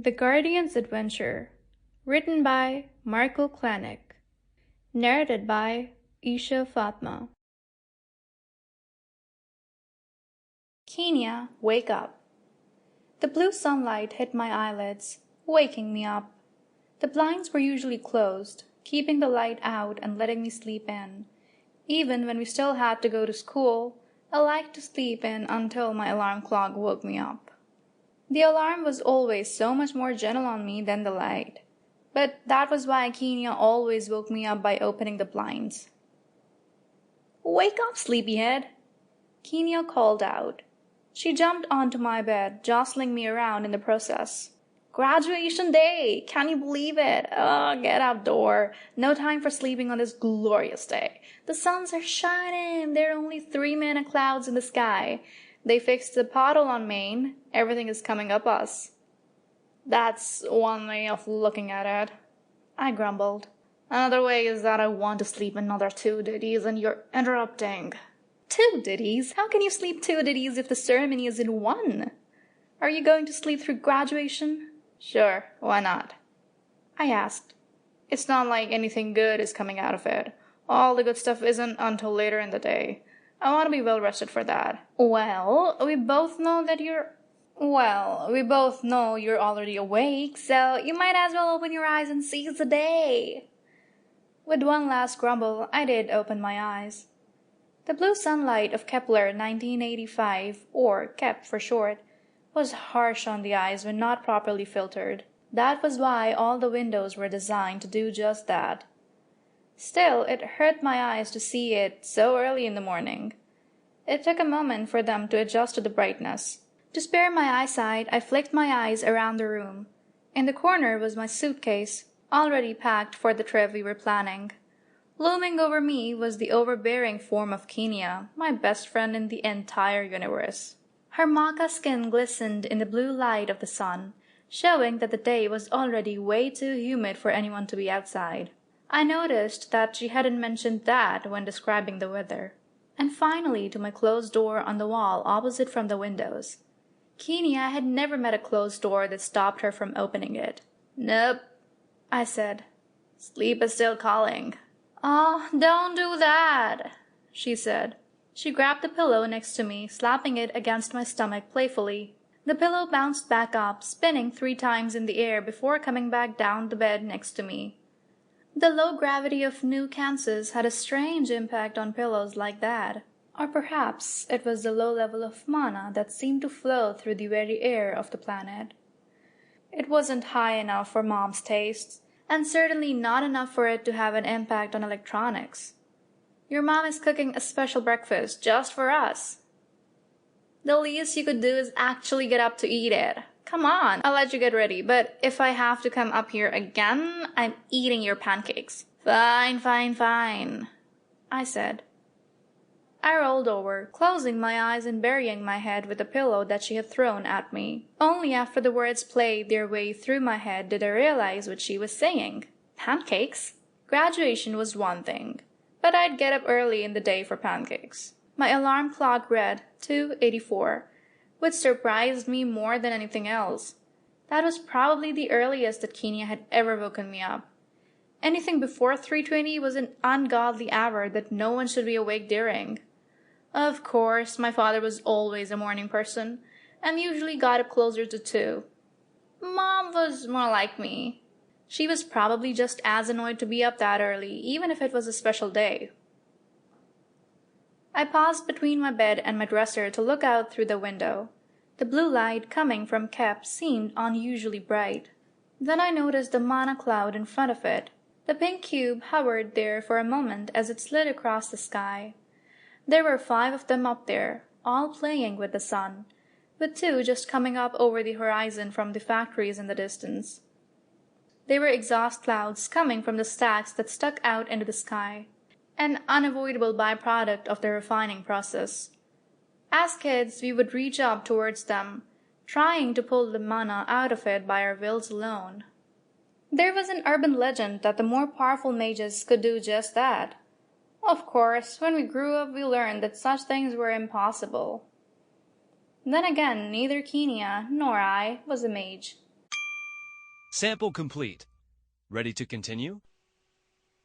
The Guardian's Adventure, written by Marko Clanak, narrated by Isha Fatima. Kenya, wake up. The blue sunlight hit my eyelids, waking me up. The blinds were usually closed, keeping the light out and letting me sleep in. Even when we still had to go to school, I liked to sleep in until my alarm clock woke me up. The alarm was always so much more gentle on me than the light, but that was why Kenya always woke me up by opening the blinds. "Wake up, sleepyhead!" Kenya called out. She jumped onto my bed, jostling me around in the process. "Graduation day! Can you believe it? Oh, get up, Dor. No time for sleeping on this glorious day. The suns are shining. There are only 3-minute clouds in the sky. They fixed the pothole on Main. Everything is coming up us." "That's one way of looking at it," I grumbled. "Another way is that I want to sleep another 2 ditties and you're interrupting." 2 ditties? How can you sleep 2 ditties if the ceremony is in 1? Are you going to sleep through graduation? "Sure, why not?" I asked. "It's not like anything good is coming out of it. All the good stuff isn't until later in the day. I want to be well rested for that." We both know you're already awake, so you might as well open your eyes and seize the day." With one last grumble, I did open my eyes. The blue sunlight of Kepler 1985, or Kep for short, was harsh on the eyes when not properly filtered. That was why all the windows were designed to do just that. Still, it hurt my eyes to see it so early in the morning. It took a moment for them to adjust to the brightness. To spare my eyesight, I flicked my eyes around the room. In the corner was my suitcase, already packed for the trip we were planning. Looming over me was the overbearing form of Kenya, my best friend in the entire universe. Her maca skin glistened in the blue light of the sun, showing that the day was already way too humid for anyone to be outside. I noticed that she hadn't mentioned that when describing the weather. And finally to my closed door on the wall opposite from the windows. Kenya had never met a closed door that stopped her from opening it. "Nope," I said. "Sleep is still calling." "Oh, don't do that," she said. She grabbed the pillow next to me, slapping it against my stomach playfully. The pillow bounced back up, spinning 3 times in the air before coming back down the bed next to me. The low gravity of New Kansas had a strange impact on pillows like that. Or perhaps it was the low level of mana that seemed to flow through the very air of the planet. It wasn't high enough for Mom's tastes, and certainly not enough for it to have an impact on electronics. "Your mom is cooking a special breakfast just for us." "The least you could do is actually get up to eat it. Come on, I'll let you get ready, but if I have to come up here again, I'm eating your pancakes." Fine, I said. I rolled over, closing my eyes and burying my head with the pillow that she had thrown at me. Only after the words played their way through my head did I realize what she was saying. Pancakes? Graduation was one thing, but I'd get up early in the day for pancakes. My alarm clock read 2:84, which surprised me more than anything else. That was probably the earliest that Kenya had ever woken me up. Anything before 3:20 was an ungodly hour that no one should be awake during. Of course, my father was always a morning person, and usually got up closer to 2. Mom was more like me. She was probably just as annoyed to be up that early, even if it was a special day. I paused between my bed and my dresser to look out through the window. The blue light coming from Kep seemed unusually bright. Then I noticed the mana cloud in front of it. The pink cube hovered there for a moment as it slid across the sky. There were 5 of them up there, all playing with the sun, with 2 just coming up over the horizon from the factories in the distance. They were exhaust clouds coming from the stacks that stuck out into the sky, an unavoidable byproduct of the refining process. As kids, we would reach up towards them, trying to pull the mana out of it by our wills alone. There was an urban legend that the more powerful mages could do just that. Of course, when we grew up, we learned that such things were impossible. Then again, neither Kenya nor I was a mage. Sample complete. Ready to continue?